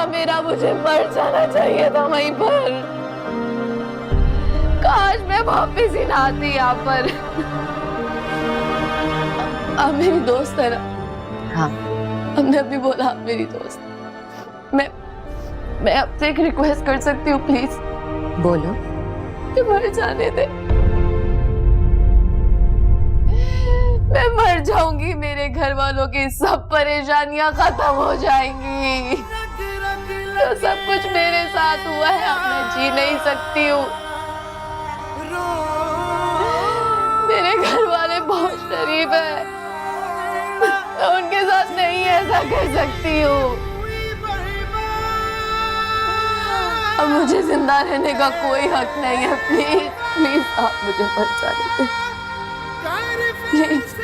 था मेरा, मुझे मर जाना चाहिए था वहीं पर। काश मैं वापस ही ना आती यहाँ पर। आप मेरी दोस्त है ना? हाँ। हमने अभी बोला आप मेरी दोस्त। मैं आपसे एक रिक्वेस्ट कर सकती हूँ प्लीज? बोलो। कि मर जाने दे, मैं मर जाऊंगी, मेरे घर वालों की सब परेशानियां खत्म हो जाएंगी। तो सब कुछ मेरे साथ हुआ है, अब मैं जी नहीं सकती हूँ। मेरे घर वाले बहुत शरीफ है, मैं उनके साथ नहीं ऐसा कर सकती हूँ। अब मुझे जिंदा रहने का कोई हक नहीं है। प्लीज प्लीज आप मुझे मर जाने दें प्लीज।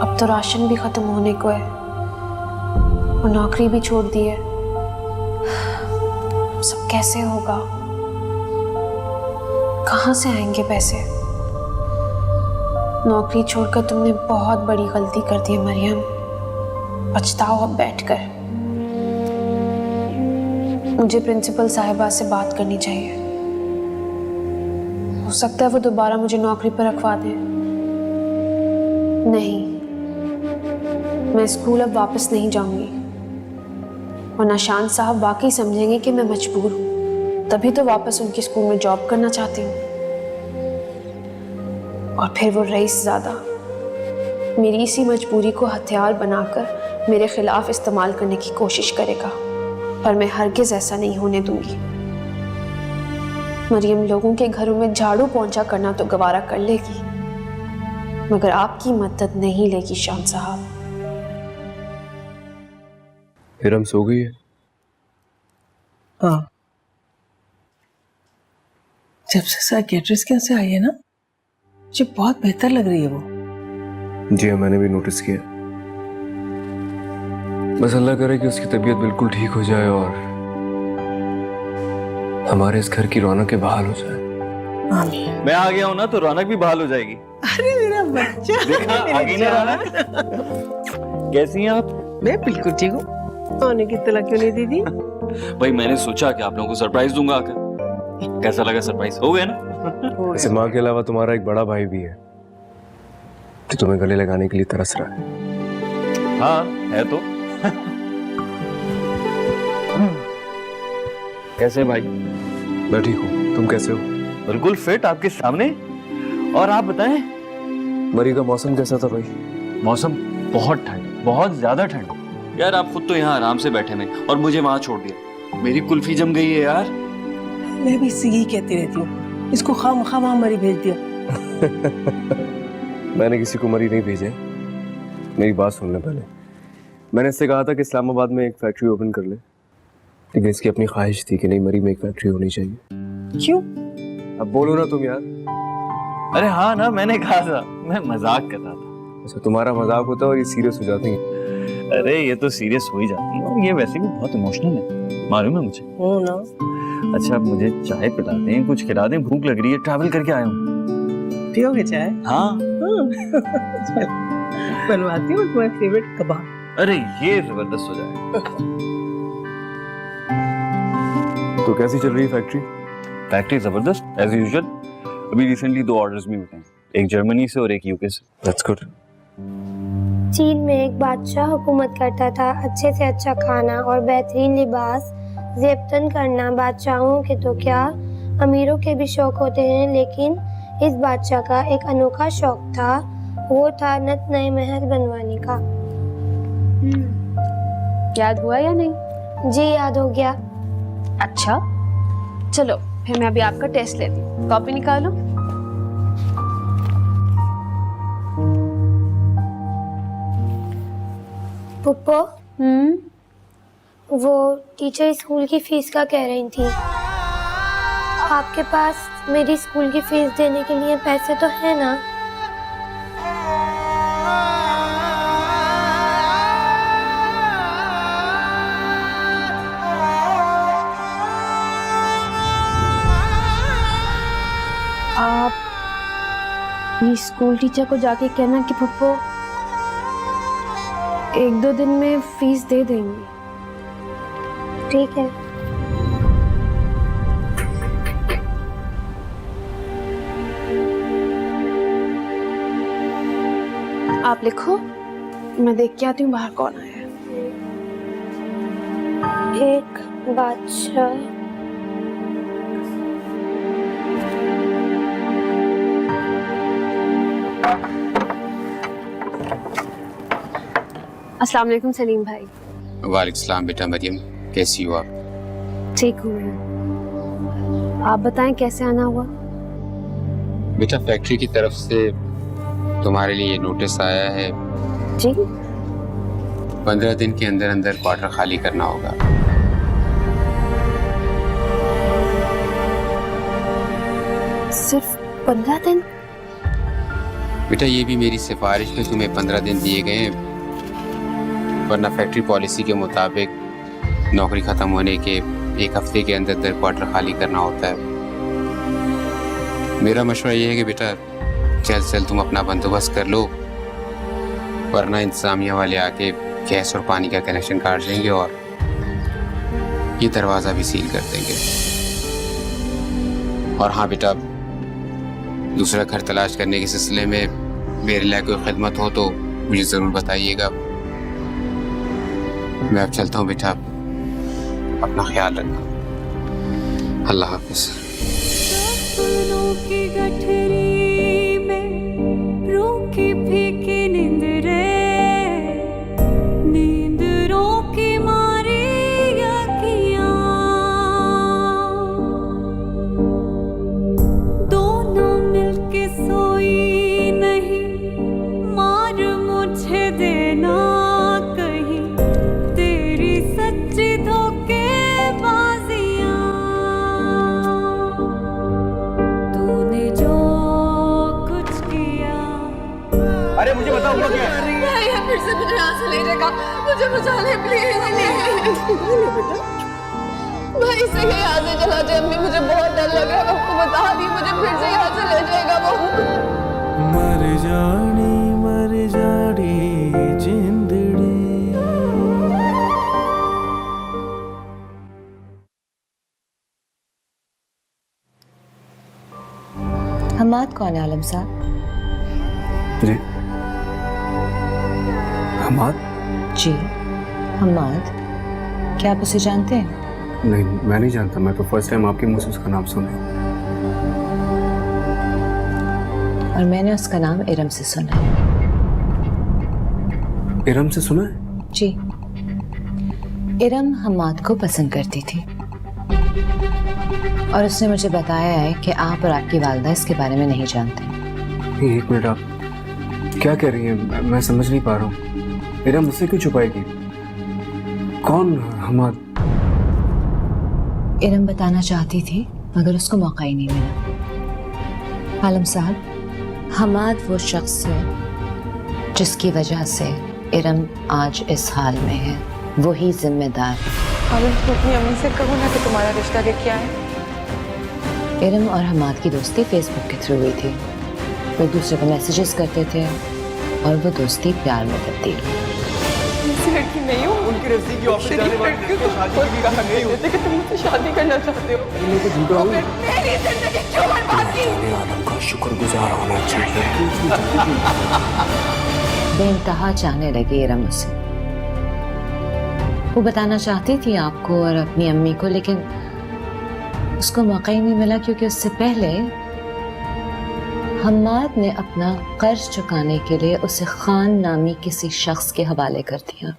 अब तो राशन भी खत्म होने को है और नौकरी भी छोड़ दी है। सब कैसे होगा? कहाँ से आएंगे पैसे? नौकरी छोड़कर तुमने बहुत बड़ी गलती कर दी है मरियम, पछताओ अब बैठकर। मुझे प्रिंसिपल साहिबा से बात करनी चाहिए, हो सकता है वो दोबारा मुझे नौकरी पर रखवा दें। नहीं, मैं स्कूल अब वापस नहीं जाऊंगी, वरना शान साहब वाकई समझेंगे कि मैं मजबूर हूँ, तभी तो वापस उनके स्कूल में जॉब करना चाहती हूँ। और फिर वो रईसज़ादा मेरी इसी मजबूरी को हथियार बनाकर मेरे खिलाफ इस्तेमाल करने की कोशिश करेगा, पर मैं हरगिज ऐसा नहीं होने दूंगी। मरियम लोगों के घरों में झाड़ू पोंछा करना तो गवारा कर लेगी, मगर आपकी मदद नहीं लेगी शान साहब। फिर हम सो गई है? हाँ, जब से साइकियाट्रिस्ट के यहाँ से आई है ना, मुझे बहुत बेहतर लग रही है वो। जी हाँ, मैंने भी नोटिस किया। बस अल्लाह करे कि उसकी तबीयत बिल्कुल ठीक हो जाए और हमारे इस घर की रौनक बहाल हो जाए। आमीन। मैं आ गया हूँ ना तो रौनक भी बहाल हो जाएगी। अरे मेरा बच्चा, देखा आ गई ना रौनक। कैसी हैं आप? मैं बिल्कुल ठीक हूँ। आने की इत्तला क्यों नहीं दी थी? भाई मैंने सोचा कि आप लोगों को सरप्राइज दूंगा आकर। कैसा लगा सरप्राइज? हो गया ना? इसे माँ के अलावा तुम्हारा एक बड़ा भाई भी है जो तुम्हें गले लगाने के लिए तरस रहा है। हाँ है तो। कैसे भाई? मैं ठीक हूँ, तुम कैसे हो? बिल्कुल फिट आपके सामने। और आप बताएं, मरी का मौसम कैसा था भाई? मौसम बहुत ठंड, बहुत ज्यादा ठंड। यार आप खुद तो यहाँ आराम से बैठे में और मुझे वहां छोड़ दिया। मेरी कुल्फी जम गई है यार। मैं भी यही कहती रहती हूँ, इसको खामखा मरी भेज दिया। मैंने किसी को मरी नहीं भेजे। मेरी बात सुन ले पहले। मैंने इससे कहा था कि इस्लामाबाद में एक फैक्ट्री ओपन कर ले, लेकिन इसकी अपनी ख्वाहिश थी कि नहीं, मरी में एक फैक्ट्री होनी चाहिए। क्यों? अब बोलो ना तुम यार। अरे हाँ ना, मैंने कहा था, मैं मजाक कर रहा था। अच्छा, तुम्हारा मजाक होता है और ये सीरियस हो जाती है। अरे ये तो सीरियस हो ही जाती है और ये वैसे भी बहुत इमोशनल है, मालूम है मुझे। हो ना। अच्छा आप मुझे चाय पिला दें, कुछ खिला दें, भूख लग रही है, ट्रैवल करके आया हूँ। पियोगे चाय? हाँ। बनवाती हूँ तुम्हारे फेवरेट कबाब। अरे ये जबरदस्त हो जाएगा। तो कैसी चल रही है फैक्ट्री? फैक्ट्री जबरदस्त एज यूजुअल। अभी रिसेंटली 2 ऑर्डर्स भी हुए हैं, एक जर्मनी से और एक यूके से। That's good. चीन में एक बादशाह हुकूमत करता था। अच्छे से अच्छा खाना और बेहतरीन लिबास ज़ेबतन करना बादशाहों के तो क्या, अमीरों के भी शौक होते हैं, लेकिन इस बादशाह का एक अनोखा शौक था, वो था नत नए महल बनवाने का। याद हुआ या नहीं? जी याद हो गया। अच्छा चलो, फिर मैं अभी आपका टेस्ट लेती हूँ। कॉपी निकालो। पुप्पो, वो टीचर स्कूल की फीस का कह रही थी। आपके पास मेरी स्कूल की फीस देने के लिए पैसे तो है ना? आप ये स्कूल टीचर को जाके कहना कि पुप्पो 1-2 दिन में फीस दे देंगी। ठीक है। आप लिखो, मैं देख के आती हूँ बाहर कौन आया है। एक बादशाह, अस्सलाम वालेकुम सलीम भाई। वालेकुम सलाम बेटा मरियम, कैसी हो आप? ठीक हूँ मैं। आप बताएं कैसे आना हुआ? बेटा फैक्ट्री की तरफ से तुम्हारे लिए नोटिस आया है। जी? 15 दिन के अंदर अंदर क्वार्टर खाली करना होगा। सिर्फ 15 दिन? बेटा ये भी मेरी सिफारिश में तुम्हें 15 दिन दिए गए हैं, वरना फैक्ट्री पॉलिसी के मुताबिक नौकरी खत्म होने के 1 हफ्ते के अंदर अंदर क्वार्टर खाली करना होता है। मेरा मशवरा ये है कि बेटा जल्द से जल्द तुम अपना बंदोबस्त कर लो, वरना इंतजामिया वाले आके गैस और पानी का कनेक्शन काट देंगे और ये दरवाज़ा भी सील कर देंगे। और हाँ बेटा, दूसरा घर तलाश करने के सिलसिले में मेरे लिए कोई खिदमत हो तो मुझे ज़रूर बताइएगा। मैं अब चलता हूँ बेटा, अपना ख्याल रखना। अल्लाह हाफिज़। सपनों की गठरी में रोकी फीकी नींद रे, नींद रोकी मारी अखियां, दोनों मिलके सोई नहीं, मार मुझे देना कहीं तेरी सच्ची धोखेबाजियां। तूने जो कुछ किया। अरे मुझे बताओ क्या है? भाई फिर से मुझे यहाँ से ले जाएगा, मुझे बचा ले प्लीज। भाई से यहाँ से चला जाए, अम्मी मुझे बहुत डर लग रहा है, आपको बता दी, मुझे फिर से यहाँ से ले जाएगा वो। मर जानी जिंदड़ी। हमाद कौन है आलम साहब? जी हमाद? जी हमाद। क्या आप उसे जानते हैं? नहीं, मैं नहीं जानता। मैं तो फर्स्ट टाइम आपके मुंह से उसका नाम सुना। और मैंने उसका नाम इरम से सुना है। इरम से सुना है? जी। इरम हमाद को पसंद करती थी और उसने मुझे बताया है कि आप और आपकी वालिदा इसके बारे में नहीं जानते। नहीं, एक मिनट, आप क्या कह रही हैं? मैं समझ नहीं पा रहा हूँ। इरम मुझसे क्यों छुपाएगी? कौन हमाद? इरम बताना चाहती थी मगर उसको मौका ही नहीं मिला। आलम साहब, हमाद वो शख्स है जिसकी वजह से इरम आज इस हाल में है। वही जिम्मेदार है। आलम, तुम अपनी अम्मी से कहो ना कि तुम्हारा रिश्ता लेके आए। इरम और हमाद की दोस्ती फेसबुक के थ्रू हुई थी। वो एक दूसरे को मैसेजेस करते थे और वो दोस्ती प्यार में तब्दील हुई। ऐसी लड़की नहीं हो। उनकी रस्सी की ऑफिस जाने वाली लड़कियों को खुद कहा नहीं होते कि तुम मुझसे शादी करना चाहते हो। मेरी जिंदगी क्यों बर्बाद की? आलम का शुक्रगुजार होना चाहिए। बेइंतहा चाहने लगी इरम उसे। वो बताना चाहती थी आपको और अपनी अम्मी को, लेकिन उसको मौका ही नहीं मिला क्योंकि उससे पहले हमाद ने अपना कर्ज चुकाने के लिए उसे खान नामी किसी शख्स के हवाले कर दिया।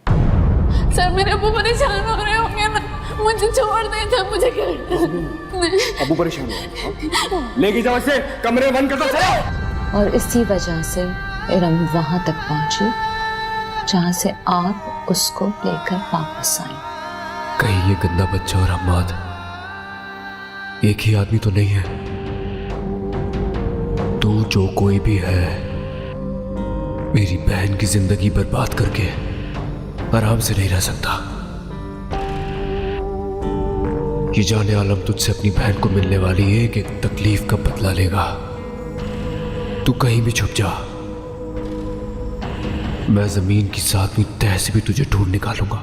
सर मेरे अब्बू परेशान हो रहे होंगे ना, मुझे छोड़ दे, तब मुझे क्या? अबू परेशान हो, लेके जाओ इसे, कमरे बंद कर दो। और इसी वजह से इरम वहां तक पहुंची जहां से आप उसको लेकर वापस आई। कहीं ये गंदा बच्चा और हम्माद एक ही आदमी तो नहीं है? तू जो कोई भी है, मेरी बहन की जिंदगी बर्बाद करके आराम से नहीं रह सकता। ये जाने आलम तुझसे अपनी बहन को मिलने वाली एक एक तकलीफ का बदला लेगा। तू कहीं भी छुप जा, मैं जमीन की 7वीं तह से भी तुझे ढूंढ निकालूंगा।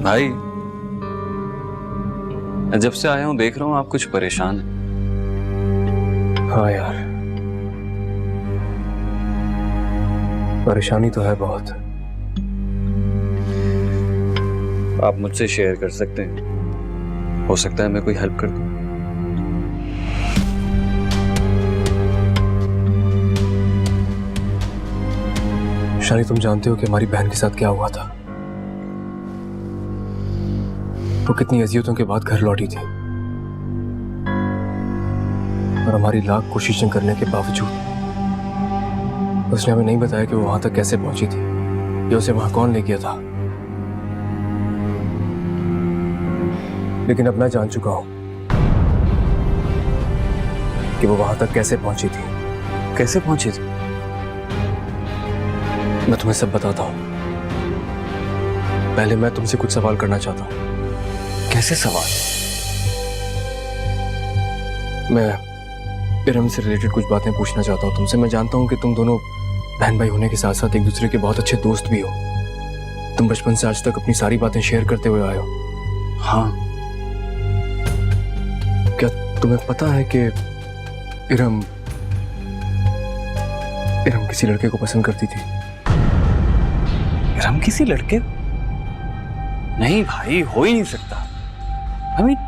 भाई, जब से आया हूं देख रहा हूं आप कुछ परेशान हैं। हाँ यार, परेशानी तो है बहुत। आप मुझसे शेयर कर सकते हैं, हो सकता है मैं कोई हेल्प कर दूं। शानी, तुम जानते हो कि हमारी बहन के साथ क्या हुआ था? वो कितनी अजियतों के बाद घर लौटी थी और हमारी लाख कोशिशें करने के बावजूद उसने हमें नहीं बताया कि वो वहां तक कैसे पहुंची थी या उसे वहां कौन ले गया था। लेकिन अब मैं जान चुका हूं कि वो वहां तक कैसे पहुंची थी। कैसे पहुंची थी? मैं तुम्हें सब बताता हूं। पहले मैं तुमसे कुछ सवाल करना चाहता हूं। कैसे सवाल? मैं इरम से रिलेटेड कुछ बातें पूछना चाहता हूं तुमसे। मैं जानता हूं कि तुम दोनों बहन भाई होने के साथ साथ एक दूसरे के बहुत अच्छे दोस्त भी हो। तुम बचपन से आज तक अपनी सारी बातें शेयर करते हुए आए हो। हाँ। क्या तुम्हें पता है कि इरम किसी लड़के को पसंद करती थी? इरम किसी लड़के? नहीं भाई, हो ही नहीं सकता। I mean,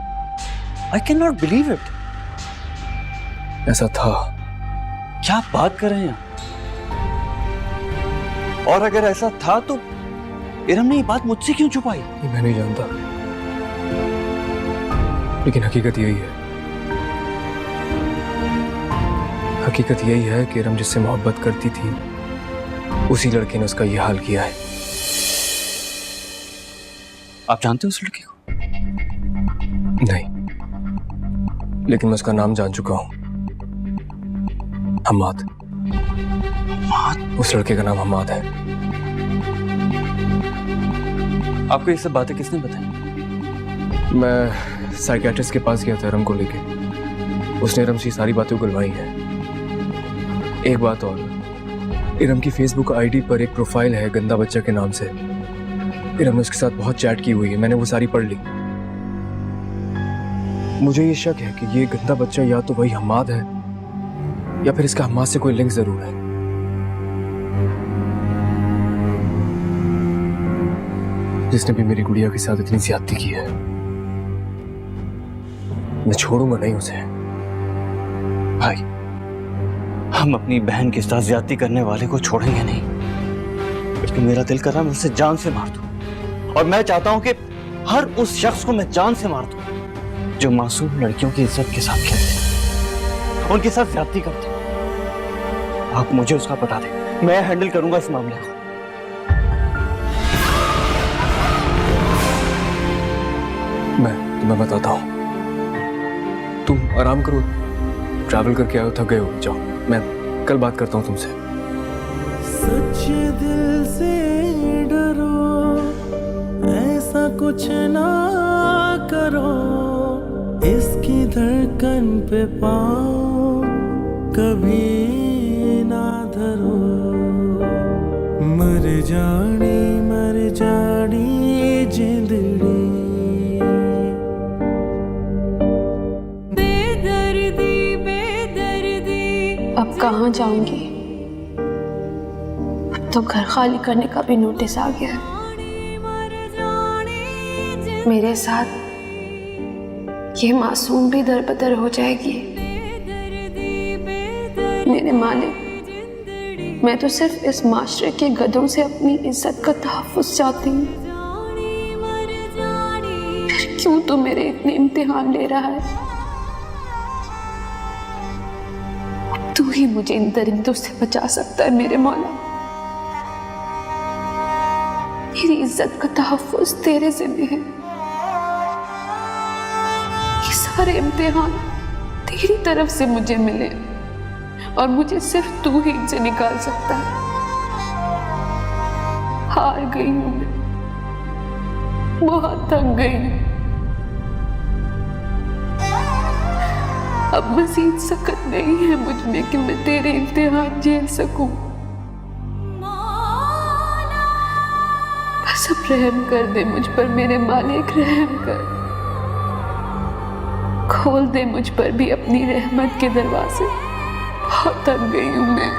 I cannot believe it. ऐसा था। क्या आप बात कर रहे हैं? और अगर ऐसा था तो इरम ने ये बात मुझसे क्यों छुपाई? ये मैं नहीं जानता, लेकिन हकीकत यही है। हकीकत यही है कि इरम जिससे मोहब्बत करती थी उसी लड़के ने उसका ये हाल किया है। आप जानते हो उस लड़के को? नहीं, लेकिन मैं उसका नाम जान चुका हूं। हम्माद। उस लड़के का नाम हम्माद है। आपको ये सब बातें किसने बताई? मैं साइकियाट्रिस्ट के पास गया था इरम को लेके। उसने इरम से सारी बातें उगलवाई हैं। एक बात और, इरम की फेसबुक आईडी पर एक प्रोफाइल है गंदा बच्चा के नाम से। इरम ने उसके साथ बहुत चैट की हुई है, मैंने वो सारी पढ़ ली। मुझे ये शक है कि ये गंदा बच्चा या तो वही हम्माद है या फिर इसका हम्माद से कोई लिंक जरूर है। जिसने भी मेरी गुड़िया के साथ इतनी ज्यादती की है, मैं छोड़ूंगा नहीं उसे। भाई, हम अपनी बहन के साथ ज्यादती करने वाले को छोड़ेंगे नहीं। लेकिन मेरा दिल कर रहा है मैं उसे जान से मार दूं, और मैं चाहता हूं कि हर उस शख्स को मैं जान से मार दूं जो मासूम लड़कियों की इज्जत के साथ खेलते, उनके साथ ज्यादती करते। आप मुझे उसका पता दें, मैं हैंडल करूंगा इस मामले को। मैं तुम्हें बताता हूं। तुम आराम करो, ट्रैवल करके आए हो, थक गए हो, जाओ। मैं कल बात करता हूं तुमसे। सच्चे दिल से डरो, ऐसा कुछ ना करो, इसकी धड़कन पे पाओ कभी ना धरो। मर जानी जिंदड़ी। अब कहाँ जाऊंगी? अब तो घर खाली करने का भी नोटिस आ गया है। मेरे साथ ये मासूम भी दरबदर हो जाएगी। मेरे मालिक, मैं तो सिर्फ इस माशरे के गधों से अपनी इज्जत का तहफ़्फ़ुज़ चाहती हूँ। फिर क्यों तो मेरे इतने इम्तिहान ले रहा है? तू ही मुझे इन दरिंदों से बचा सकता है मेरे मौला। मेरी इज्जत का तहफ्फुज तेरे ज़िम्मे है। ये सारे इम्तिहान तेरी तरफ से मुझे मिले और मुझे सिर्फ तू ही इनसे निकाल सकता है। हार गई हूं मैं, बहुत थक गई हूं। अब मजीद सख्त नहीं है मुझ में कि मैं तेरे इम्तिहान झेल सकूं। बस अब रहम कर दे मुझ पर मेरे मालिक, रहम कर। खोल दे मुझ पर भी अपनी रहमत के दरवाजे। बहुत थक गई हूं मैं।